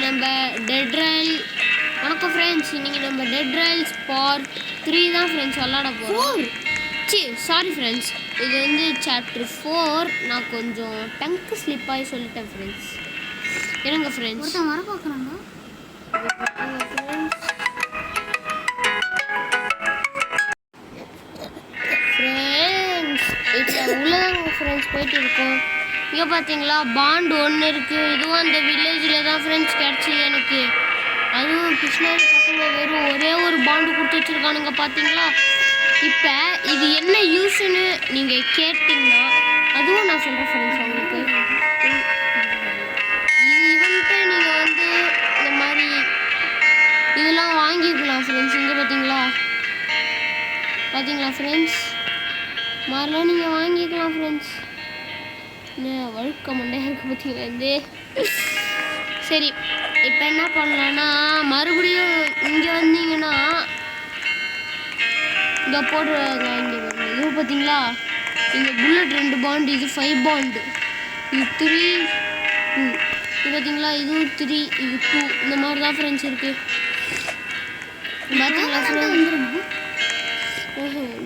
நம்ம டெட் ரயில் வணக்கம் ஃப்ரெண்ட்ஸ். இன்னைக்கு நம்ம டெட் ரயில்ஸ் பார்ட் 3 தான் ஃப்ரெண்ட்ஸ் விளாட போகிறோம். சாரி ஃப்ரெண்ட்ஸ், இது வந்து சாப்டர் 4. நான் கொஞ்சம் டங்க் ஸ்லிப் ஆகி சொல்லிட்டேன் ஃப்ரெண்ட்ஸ். இருங்க ஃப்ரெண்ட்ஸ், வர பார்க்குறாங்க ஃப்ரெண்ட்ஸ். இப்போ உள்ளதாங்க ஃப்ரெண்ட்ஸ் போயிட்டு இருக்கோம். இங்கே பார்த்தீங்களா பாண்ட் ஒன்று இருக்குது. இதுவும் அந்த வில்லேஜில் தான் ஃப்ரெண்ட்ஸ் கிடச்சிது எனக்கு. அதுவும் கிருஷ்ணாரி பசங்க வெறும் ஒரே ஒரு பாண்டு கொடுத்து வச்சுருக்கானுங்க பார்த்தீங்களா. இப்போ இது என்ன யூஸ்ன்னு நீங்கள் கேட்டிங்கன்னா அதுவும் நான் சொல்கிறேன் ஃப்ரெண்ட்ஸ் உங்களுக்கு. இவன்ட்டு நீங்கள் வந்து இந்த மாதிரி இதெல்லாம் வாங்கிக்கலாம் ஃப்ரெண்ட்ஸ். இங்கே பார்த்தீங்களா ஃப்ரெண்ட்ஸ், மாதிரிலாம் நீங்கள் வாங்கிக்கலாம் ஃப்ரெண்ட்ஸ். வழுக்க மண்டையாக இருக்குது பார்த்தீங்களா. சரி, இப்போ என்ன பண்ணலான்னா மறுபடியும் இங்கே வந்தீங்கன்னா இங்கே போடுறாங்க. இங்கே இது பார்த்தீங்களா, இங்கே புல்லட் 2 பாண்டு, இது 5 பாண்டு, இது 3, 2. இது பார்த்தீங்களா, இதுவும் 3, இது 2. இந்த மாதிரி தான் ஃப்ரெண்ட்ஸ் இருக்குது பார்த்தீங்களா ஃப்ரெண்ட்ஸ்.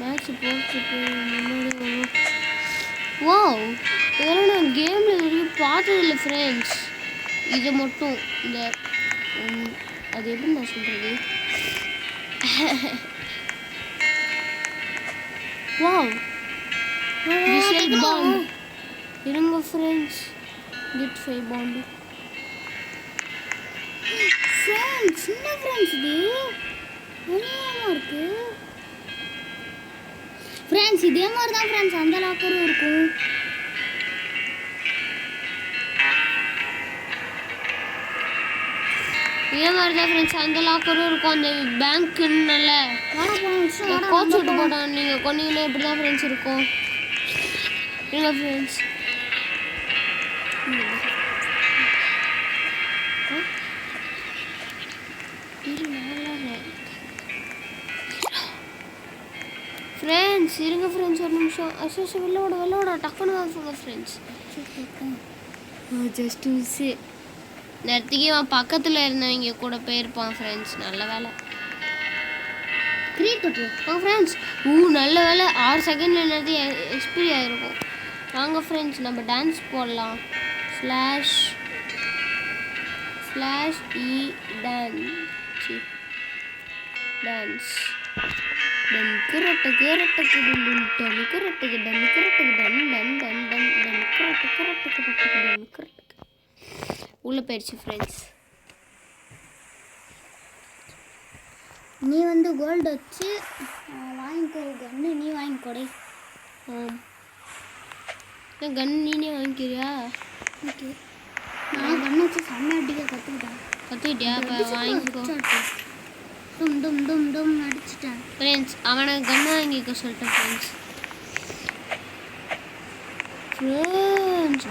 மேட்ச் போட்டுருக்கு முன்னாடி. வா, இதெல்லாம் நான் கேமில் இது வரைக்கும் பார்த்ததில்லை ஃப்ரெண்ட்ஸ். இது மட்டும் இந்த அது எப்படி நான் சொல்கிறது. Wow, decide bond. இருங்க ஃப்ரெண்ட்ஸ், கெட் 5 பாண்டு ஃப்ரெண்ட்ஸ். சின்ன ஃப்ரெண்ட்ஸ் இது என்னமா இருக்கு ஃப்ரெண்ட்ஸ். இதே மாதிரி தான் ஃப்ரெண்ட்ஸ் அந்த லாக்கரும் இருக்கும். இதே மாதிரி தான் ஃப்ரெண்ட்ஸ் அந்த லாக்கரும் இருக்கும். அந்த பேங்க்குன்னால கோச் விட்டு போட்டோம். நீங்கள் கொண்டீங்கன்னா இப்படி தான் ஃப்ரெண்ட்ஸ் இருக்கும். இல்லை ஃப்ரெண்ட்ஸ், ஃப்ரெண்ட்ஸ் இருங்க ஃப்ரெண்ட்ஸ் ஒரு நிமிஷம். அசோஸ் வெள்ளோட டக்குன்னு வாங்க ஃப்ரெண்ட்ஸ். Just miss. நேரத்துக்கு அவன் பக்கத்தில் இருந்தவங்க கூட போயிருப்பான் ஃப்ரெண்ட்ஸ். நல்ல வேலை ஃப்ரெண்ட்ஸ். நல்ல வேலை 6 செகண்டில் என்னது எக்ஸ்பீரி ஆகிருக்கும். வாங்க ஃப்ரெண்ட்ஸ், நம்ம டான்ஸ் போடலாம். ஸ்லாஷ் இ டான்ஸ் டன்க்கு ரட்டுக்கு ரட்டுக்கு டன்க்கு ரட்டுக்கு டன்க்கு ரட்டுக்கு டன் டன் டன் டன் டன்க்கு ரட்டுக்கு ரட்டுக்கு ரட்டுக்கு டன்க்கு ரட்டுக்கு. உள்ளே போயிடுச்சு ஃப்ரெண்ட்ஸ். நீ வந்து கோல்டு வச்சு வாங்கிக்கோ கன்று. நீ வாங்கிக்கோடே. கன் நீனே வாங்கிக்கிறியா? ஓகே, நான் கன்று வச்சு செம்ம அடிக்க கற்றுக்கிட்டியா? அப்போ வாங்கிக்கோ. டும் டும் டும் டும் அடிச்சிட்டேன் ஃப்ரெண்ட்ஸ். அவனை கன்று வாங்கிக்க சொல்லிட்டேன் ஃப்ரெண்ட்ஸ்.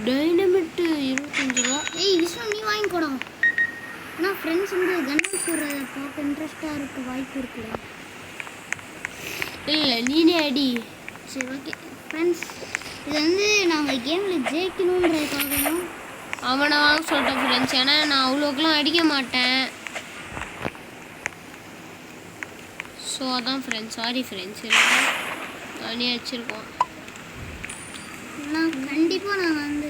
டைனமிட்டு 25 ரூபா. ஏய் விஷ்ணு, நீ வாங்கிக்கோடா. ஆனால் ஃப்ரெண்ட்ஸ் வந்து கன்று போடுறத பார்க்க இன்ட்ரெஸ்டாக இருக்க வாய்ப்பு இருக்குல்ல. இல்லை, நீனே அடி. சரி ஓகே ஃப்ரெண்ட்ஸ், இது வந்து நாங்கள் கேமில் ஜெயிக்கணுன்றதுக்காக தான் அவனை வாங்க சொல்லிட்டேன் ஃப்ரெண்ட்ஸ். ஏன்னா நான் அவ்வளோக்கெலாம் அடிக்க மாட்டேன். ஸோ அதான் ஃப்ரெண்ட்ஸ். சாரி ஃப்ரெண்ட்ஸ், நானே வச்சுருக்கோம். நான் கண்டிப்பாக நாங்கள் வந்து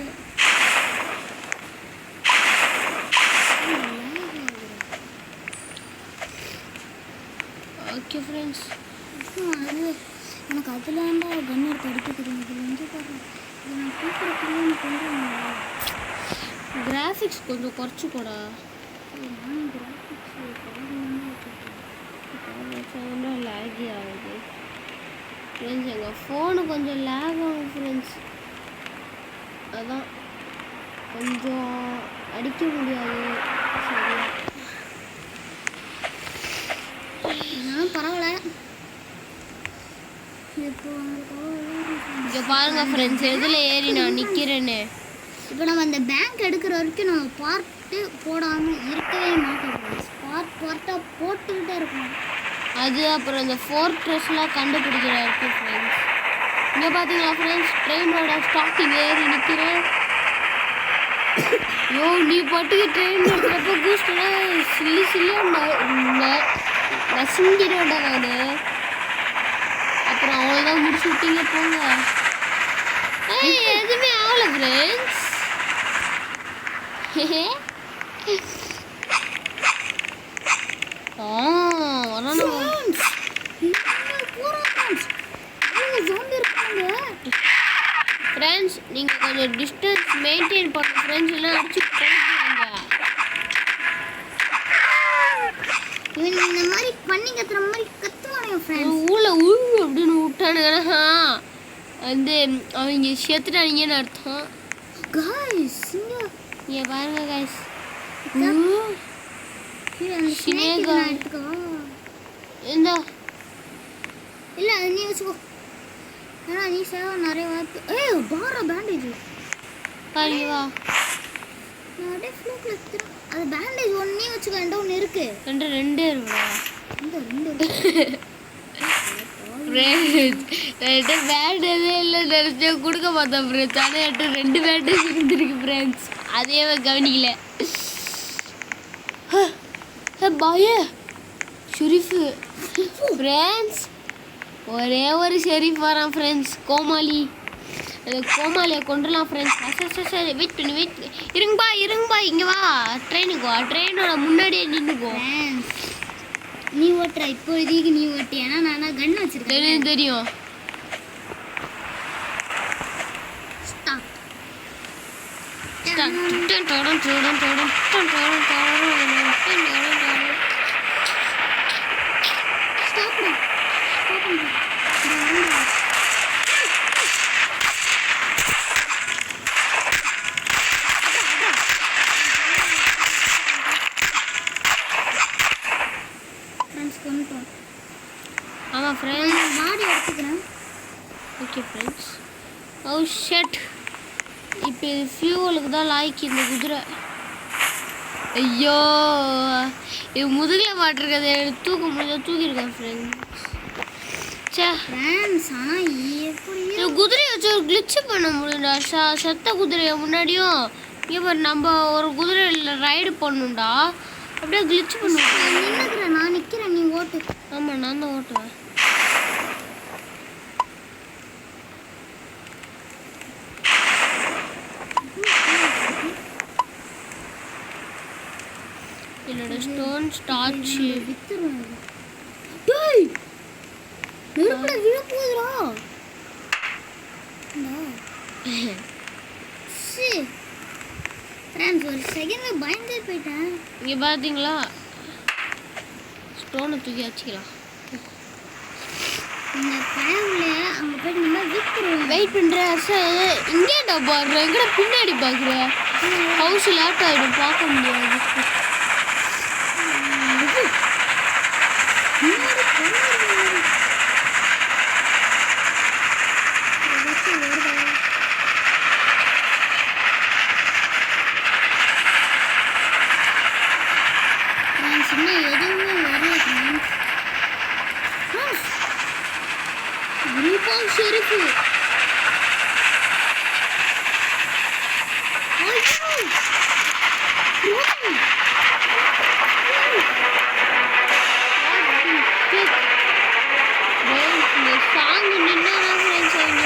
ஓகே ஃப்ரெண்ட்ஸ். அது எனக்கு அதில் வந்து கன் எடுத்து அடிக்க தெரியும். இதில் வந்து பாருங்கள், இது நான் கூப்பிட்றதுக்கு பண்ணுறேன். கிராஃபிக்ஸ் கொஞ்சம் குறைச்சி கூடா. நான் கிராஃபிக்ஸ் லேகி ஆகுது ஃப்ரெண்ட்ஸ். எங்கள் ஃபோனு கொஞ்சம் லேக் ஆகும் ஃப்ரெண்ட்ஸ். அதான் கொஞ்சம் அடிக்க முடியாது. சரியா பரவாயில்ல. இப்போ இங்கே பாருங்கள் ஃப்ரெண்ட்ஸ், எதில் ஏறி நான் நிற்கிறேன்னு. இப்போ நம்ம அந்த பேங்க் எடுக்கிற வரைக்கும் நம்ம பார்ட்டு போடாமல் இருக்கவே மாட்டோம் ஃப்ரெண்ட்ஸ். பார்ட்டாக போட்டுக்கிட்டே இருக்கோம். அது அப்புறம் இந்த ஃபோர்ட்ரெஸ்லாம் கண்டுபிடிக்கிற இருக்குது ஃப்ரெண்ட்ஸ். இங்கே பார்த்தீங்களா ஃப்ரெண்ட்ஸ், ட்ரெயினோட ஸ்டார்டிங் ஏறி நிற்கிறேன். யோ நீ பாட்டுக்கு ட்ரெயின் எடுக்கிறப்ப கூஸ்டனா சில்லி சில்லியாக நசுங்கிடுவேன்டா நான். அப்புறம் அவ்வளோதான் முடிச்சு விட்டீங்க போங்க. எதுவுமே ஆகல ஃப்ரெண்ட்ஸ். ஃப்ரெண்ட்ஸ் நீங்கள் கொஞ்சம் டிஸ்டன்ஸ் மெயின்டைன் பண்ண ஃப்ரெண்ட்ஸ் எல்லாம் அடிச்சு போயிடுவாங்க. இவன் இந்த மாதிரி பண்ணி கத்துற மாதிரி கத்துவானே ஃப்ரெண்ட்ஸ். ஊழ அப்படின்னு விட்டானுங்கன்னா வந்து அவங்க செத்துட்டானுங்கன்னு அர்த்தம். गाइस ये பாருங்க गाइस. ஸ்னேக் எடுத்துக்கோ. இந்த இல்ல நீ வச்சுக்கோ. ஆனா நீ சேவ நிறைய வாய்ப்பு. ஏய் பார பேண்டேஜ் பாருங்க வா. நான் அப்படியே ஃப்ளூக்ல எடுத்துறேன். அது பேண்டேஜ் ஒன்னு நீ வச்சுக்கோ. என்கிட்ட ஒன்னு இருக்கு. ரெண்டு இருக்குடா. இந்த ரெண்டு ரெண்டு பேண்டேஜே இல்லை நினச்சா கொடுக்க மாட்டேன் ஃப்ரெண்ட்ஸ். ஆனால் என்கிட்ட 2 பேண்டேஜ் இருந்துருக்கு ஃப்ரெண்ட்ஸ். அதே கவனிக்கல. பாய ஷெரீஃபு ஃப்ரெண்ட்ஸ். ஒரே ஒரு ஷெரீஃப் வரான் ஃப்ரெண்ட்ஸ். கோமாளி. அந்த கோமாளியை கொண்டுலாம் ஃப்ரெண்ட்ஸ். சரி வெயிட் பண்ணி இருங்கப்பா இங்கே வா. ட்ரெயினுக்கு வா. ட்ரெயினோட முன்னாடியே நின்றுக்கோ. நீ ஓட்டுற இப்போ இதுக்கு நீ ஓட்டு. ஏன்னா நான் கன் வச்சிருக்கேன். தெரியும். ஸ்டாப். ஆமாம் ஃப்ரெண்ட்ஸ் மாடி எடுத்துக்கிறேன். Okay friends. Oh shut. இப்போ இது ஃபியூவலுக்கு தான் லாய்க்கு இந்த குதிரை. ஐயோ இது முதுகில் மாட்டிருக்கதை தூக்க முடிஞ்சா தூக்கியிருக்கேன் ஃப்ரெண்ட்ஸ். சே ஃப்ரெண்ட்ஸ் ஆனால் எப்படி இந்த குதிரையை வச்சு ஒரு கிளிச்சு பண்ண முடியும்டா. செத்த குதிரையை முன்னாடியும் இப்போ நம்ம ஒரு குதிரையில் ரைடு பண்ணணும்டா. அப்படியே கிளிச்சு பண்ணுவோம். நின்னுக்கிறேன். நான் நிற்கிறேன். நீ ஓட்டு. ஆமாம் நான் தான் ஓட்டுவேன். என்னோட ஸ்டோன் ஸ்டாச்சு வித்துருவேன். டேய் நெருப்புல விழ போகுதுடா. ஃப்ரெண்ட்ஸ் ஒரு செகண்ட்ல பயந்தே போயிட்டேன். இங்கே பார்த்தீங்களா ஸ்டோனை தூக்கி வச்சுக்கலாம். இந்த பயவுல அங்கே போயிட்டு நம்ம வித்துருவோம். வெயிட் பண்ணுறேன் சார். இங்கேடா பார்க்குறேன். எங்கடா பின்னாடி பார்க்குறேன். ஹவுஸ் லேட் ஆகிடும் பார்க்க முடியாது. எதுவுமே வரல குரூப் ஷெரீஃபு. இந்த சாங் நின்னா ஃப்ரெண்ட்ஸ் அவங்க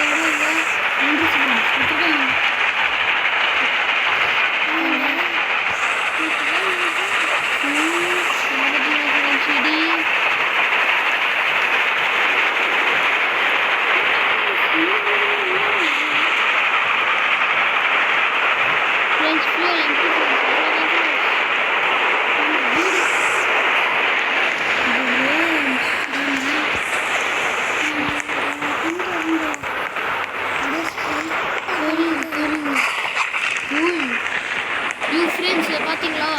பார்த்தீங்களா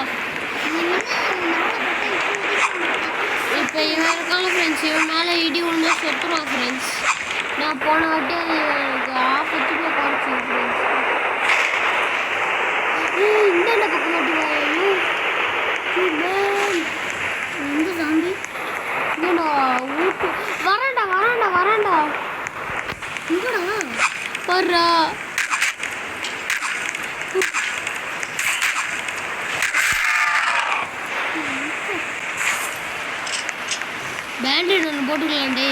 இப்போ இவன் இருக்காங்க ஃப்ரெண்ட்ஸ். இவன் மேலே இடி விழுந்தா செத்துருவான் ஃப்ரெண்ட்ஸ். நான் போன வாட்டி அது எனக்கு ஆபத்து போய் குறைச்சி ஃப்ரெண்ட்ஸ். இந்த பக்கம் மாட்டி எந்த சாம்பி இங்கடா ஊட்டு வராண்டா இங்கடா வர்றா. பேண்டேட் ஒன்று போட்டுக்கலாம் டே.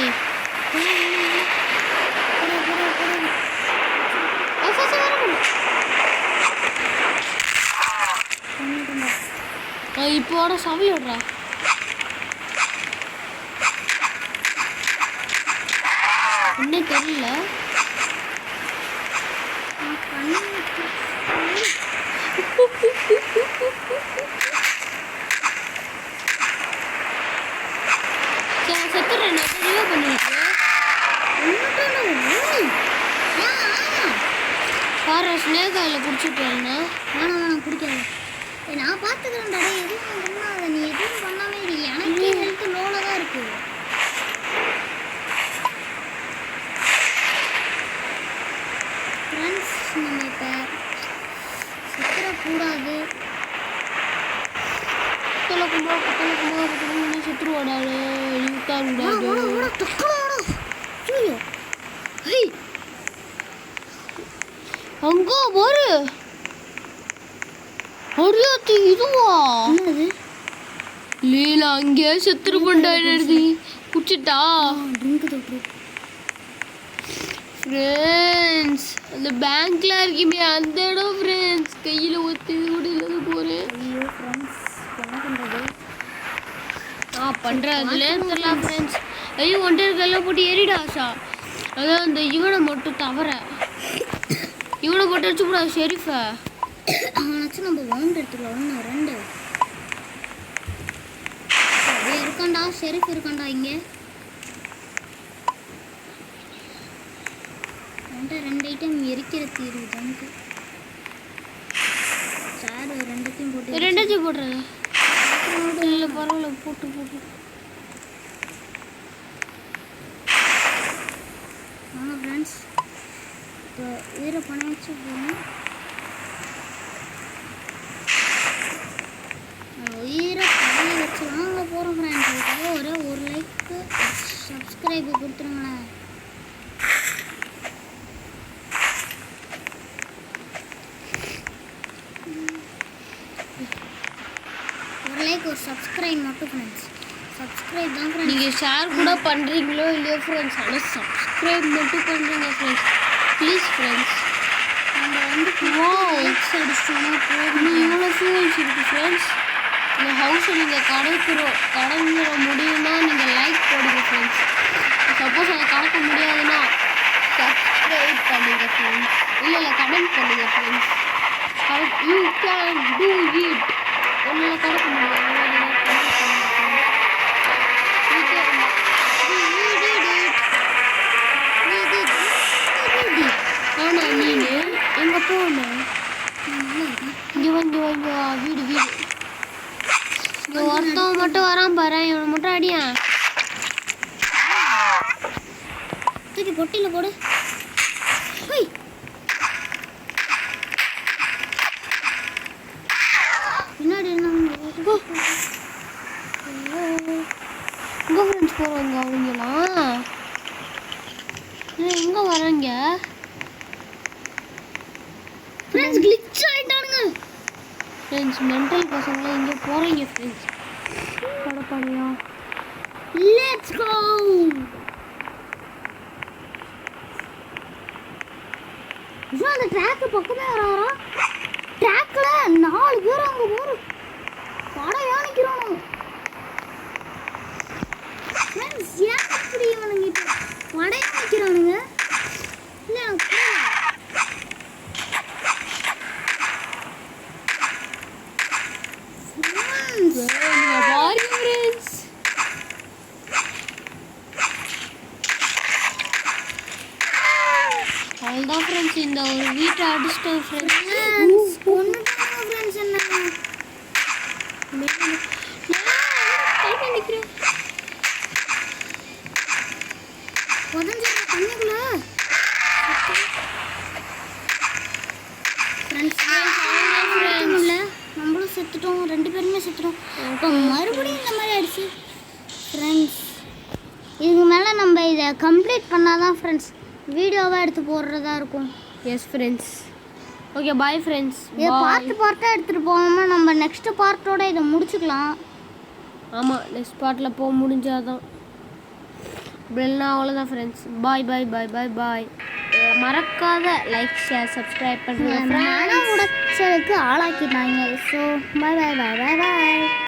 இப்போட சவி விடுறா. என்ன தெரியல. செத்துறேன் ரிவ் பண்ணிட்டு பாரு ஸ்னேக் ஆயில் குடிச்சிட்டேன்னா. வேணாம் குடிக்காது. நான் பார்த்துக்கிறேன்டா. எதுவும் பண்ணாத, நீ எதுவும் பண்ணாமே இரு. எனக்கே ஹெல்த் லோல தான் இருக்கு. ஃப்ரெண்ட்ஸ் நம்ம இப்போ சுத்தரக்கூடாது. செத்துருவாடாது இழுத்தாடாது. அங்கோ பாரு அடியாத்தி இதுவா என்னது? லீலா அங்கே செத்துரு பண்ணி குடிச்சிட்டா. ட்ரிங்க் தொட்டு ஃப்ரெண்ட்ஸ் அந்த பேங்க்ல இருக்குமே அந்த இடம் ஃப்ரெண்ட்ஸ் கையில் ஒத்தி கூட இல்லாத போகிறேன். ஐயோ ஃப்ரெண்ட்ஸ் என்ன பண்ணுறது? பண்ணுறதுல தெரியலாம் ஃப்ரெண்ட்ஸ். ஐயோ ஒன்றரை கல்ல போட்டு ஏறிடா ஆஷா. அதான் அந்த இவனை மட்டும் தவிர இவனை போட்டு வச்சு கூடாது ஷெரீஃபை. அவனாச்சும் நம்ம வவுண்ட் எடுத்துக்கலாம். 1 2 அப்படியே இருக்காண்டா. ஷெரீஃப் இருக்காண்டா இங்கே. என்கிட்ட 2 ஐட்டம் எரிக்கிற தீர்வு எனக்கு. சார் 2த்தையும் போட்டு 2த்தையும் போடுறது இல்லை பரவாயில்ல போட்டு போட்டு. ஆமாம் ஃப்ரெண்ட்ஸ் இப்போ உயிரை பணம் வச்சு போகணும். உயிரை பணம் வச்சு வாங்க போகிறோம் ஃப்ரெண்ட்ஸ். அதுக்காக ஒரு லைக்கு சப்ஸ்கிரைபு கொடுத்துருங்களேன். ஒரு சப்ஸ்கிரைப் மட்டும் ஃப்ரெண்ட்ஸ். சப்ஸ்கிரைப் தான் ஃப்ரெண்ட்ஸ். நீங்கள் ஷேர் கூட பண்ணுறீங்களோ இல்லையோ ஃப்ரெண்ட்ஸ், ஆனால் சப்ஸ்கிரைப் மட்டும் பண்ணுறீங்க ஃப்ரெண்ட்ஸ் ப்ளீஸ் ஃப்ரெண்ட்ஸ். நம்ம வந்து லைக்ஸ் அடிச்சோன்னா போதும். இவ்வளோ ஃபியூல்ஸ் இருக்குது ஃப்ரெண்ட்ஸ். இந்த ஹவுஸை நீங்கள் கடந்துட முடியும்னா நீங்கள் லைக் போடுங்க ஃப்ரெண்ட்ஸ். சப்போஸ் அதை கடக்க முடியாதுன்னா சப்ஸ்கிரைப் பண்ணுங்க ஃப்ரெண்ட்ஸ். இல்லை கமெண்ட் பண்ணுங்க friends. You can do it. உங்களால் கடக்க முடியாது. ஆனால் நீனு எங்கே போகணும்? இங்கே வாங்க வீடு இங்கே ஒருத்தவன் மட்டும் வரான் பாரு. இவனை மட்டும் அடியா தூக்கி பொட்டியில் போடு. பின்னாடி எங்கே ஃப்ரெண்ட்ஸ் போகிறாங்க அவங்களாம்? எங்கே வராங்க ஃப்ரெண்ட்ஸ்? கிளிச் ஆயிட்டானுங்க ஃப்ரெண்ட்ஸ். மென்டல் பசங்களாம் எங்கே போகிறீங்க ஃப்ரெண்ட்ஸ்? படப்பாடியா let's go. அந்த ட்ராக்கு பக்கமே வராரா? ட்ராக்ல 4 பேர் அங்கே போகிற படையா நிற்கிறானு ஃப்ரெண்ட்ஸ். ஏன் இப்படி இவனுங்க இப்போ படையா நிற்கிறானுங்க? இல்லை எனக்கு அவ்வளோதான் ஃப்ரெண்ட்ஸ். இந்த ஒரு வீட்டை அடிச்சிட்டோம் ஃப்ரெண்ட்ஸ். கொண்டுட்டாங்க ஃப்ரெண்ட்ஸ். என்ன நிற்கிறேன் உதஞ்சிட தண்ணிக்குள்ள நம்மளும் செத்துட்டோம். 2 பேருமே செத்துட்டோம். இப்போ மறுபடியும் இந்த மாதிரி ஆயிடுச்சு ஃப்ரெண்ட்ஸ். இதுக்கு மேலே நம்ம இதை கம்ப்ளீட் பண்ணாதான் ஃப்ரெண்ட்ஸ் வீடியோவாக எடுத்து போடுறதா இருக்கும். S friends. Okay bye friends. இதை பார்ட்டாக எடுத்துகிட்டு போகாமல் நம்ம நெக்ஸ்ட் பார்ட்டோட இதை முடிச்சுக்கலாம். ஆமாம் நெக்ஸ்ட் பார்ட்டில் போக முடிஞ்சாதான். இப்படின்னா அவ்வளோதான் ஃப்ரெண்ட்ஸ். பாய் பாய் பாய் பாய் பாய். மறக்காத லைக் ஷேர் சப்ஸ்கிரைப் பண்ணுங்க. மன உடைச்சலுக்கு ஆளாக்கிட்டாங்க. ஸோ பாய் பாய் பாய் பாய் பாய்.